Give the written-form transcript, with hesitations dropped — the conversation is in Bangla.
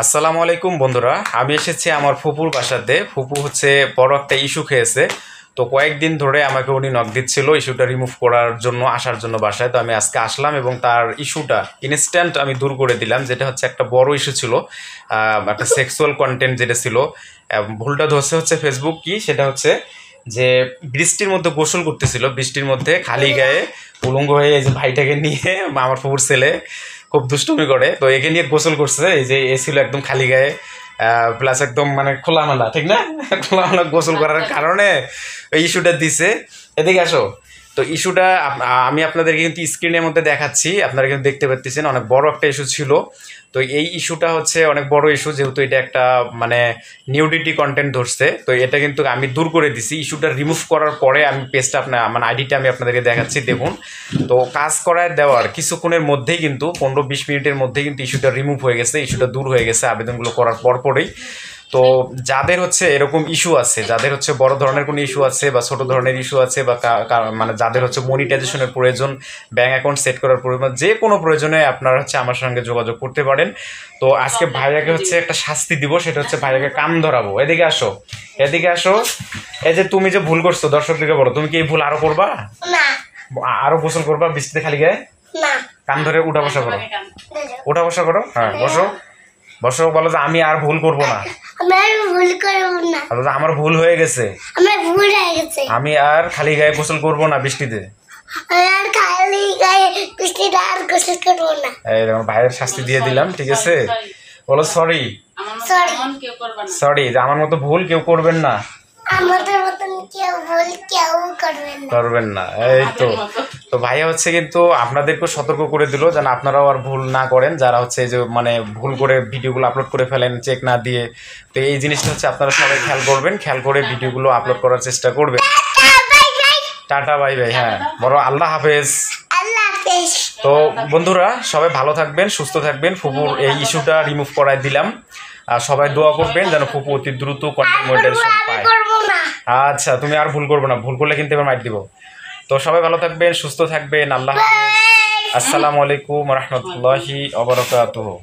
আসসালামু আলাইকুম বন্ধুরা, আমি এসেছি আমার ফুপুর বাসাতে। ফুপু হচ্ছে বড় একটা ইস্যু খেয়েছে। তো কয়েকদিন ধরে আমাকে উনি নক দিচ্ছিল ইস্যুটা রিমুভ করার জন্য, আসার জন্য বাসায়। তো আমি আজকে আসলাম এবং তার ইস্যুটা ইনস্ট্যান্ট আমি দূর করে দিলাম। যেটা হচ্ছে একটা বড় ইস্যু ছিল, একটা সেক্সুয়াল কন্টেন্ট যেটা ছিল। ভুলটা ধরছে হচ্ছে ফেসবুক, কি সেটা হচ্ছে যে বৃষ্টির মধ্যে গোসল করতেছিল, বৃষ্টির মধ্যে খালি গায়ে উলঙ্গ হয়ে এই যে ভাইটাকে নিয়ে, আমার ফুপুর ছেলে খুব দুষ্টুমি করে, তো একে নিয়ে গোসল করছে। এই যে এ ছিল একদম খালি গায়ে, প্লাস একদম মানে খোলামেলা, ঠিক না? খোলামেলা গোসল করার কারণে এই ইস্যুটা দিছে। এদিকে আসো। তো ইস্যুটা আমি আপনাদেরকে কিন্তু স্ক্রিনের মধ্যে দেখাচ্ছি, আপনারা কিন্তু দেখতে পাচ্ছেন অনেক বড় একটা ইস্যু ছিল। তো এই ইস্যুটা হচ্ছে অনেক বড় ইস্যু, যেহেতু এটা একটা মানে নিউডিটি কন্টেন্ট ধরছে। তো এটা কিন্তু আমি দূর করে দিছি। ইস্যুটা রিমুভ করার পরে আমি পেজটা মানে আইডিটা আমি আপনাদেরকে দেখাচ্ছি, দেখুন। তো কাজ করায় দেওয়ার কিছুক্ষণের মধ্যেই কিন্তু 15-20 মিনিটের মধ্যেই কিন্তু ইস্যুটা রিমুভ হয়ে গেছে, ইস্যুটা দূর হয়ে গেছে আবেদনগুলো করার পরেই। তো যাদের হচ্ছে এরকম ইস্যু আছে, যাদের হচ্ছে বড় ধরনের কোনো ইস্যু আছে বা ছোট ধরনের ইস্যু আছে, বা মানে যাদের হচ্ছে মনিটাইজেশনের প্রয়োজন, ব্যাঙ্ক অ্যাকাউন্ট সেট করার প্রয়োজন, যে কোনো প্রয়োজনে আপনারা হচ্ছে আমার সঙ্গে যোগাযোগ করতে পারেন। তো আজকে ভাইয়াকে হচ্ছে একটা শাস্তি দিব, সেটা হচ্ছে ভাইয়াকে কান ধরাবো। এদিকে আসো, এদিকে আসো। এই যে তুমি যে ভুল করছো, দর্শকদেরকে বলো, তুমি কি এই ভুল আরো করবা? আরো গোসল করবা বৃষ্টিতে খালি গায়ে? কান ধরে উঠা বসা করো, উঠা বসা করো। হ্যাঁ, বসো বসো। বলো যে আমি আর ভুল করবো না, আমার ভুল হয়ে গেছে, আমি আর খালি গায়ে গোসল করবো না বৃষ্টিতে। এই দেখুন, ভাইয়ের শাস্তি দিয়ে দিলাম, ঠিক আছে? বলো সরি, সরি, যে আমার মতো ভুল কেউ করবেন না, করবেন না। এই তো। তো ভাইয়া হচ্ছে কিন্তু আপনাদেরকেও সতর্ক করে দিল যেন আপনারাও আর ভুল না করেন, যারা হচ্ছে যে মানে ভুল করে ভিডিওগুলো আপলোড করে ফেলেন চেক না দিয়ে। তো এই জিনিসটা হচ্ছে আপনারা সবাই খেয়াল করবেন, খেয়াল করে ভিডিওগুলো আপলোড করার চেষ্টা করবেন। Tata, bye bye. হ্যাঁ, বড় আল্লাহ হাফেজ। তো বন্ধুরা, সবাই ভালো থাকবেন, সুস্থ থাকবেন। ফুপুর এই ইস্যুটা রিমুভ করাই দিলাম। আর সবাই দোয়া করবেন যেন ফুপু অতি দ্রুত কন্টেন্ট মনিটাইজেশন পায়। আচ্ছা, তুমি আর ভুল করবে না, ভুল করলে কিন্তু এবার মাইট দিব। তো সবাই ভালো থাকবেন, সুস্থ থাকবেন। আল্লাহ হাফেজ। আসসালামু আলাইকুম ওয়া রাহমাতুল্লাহি ওয়া বারাকাতুহু।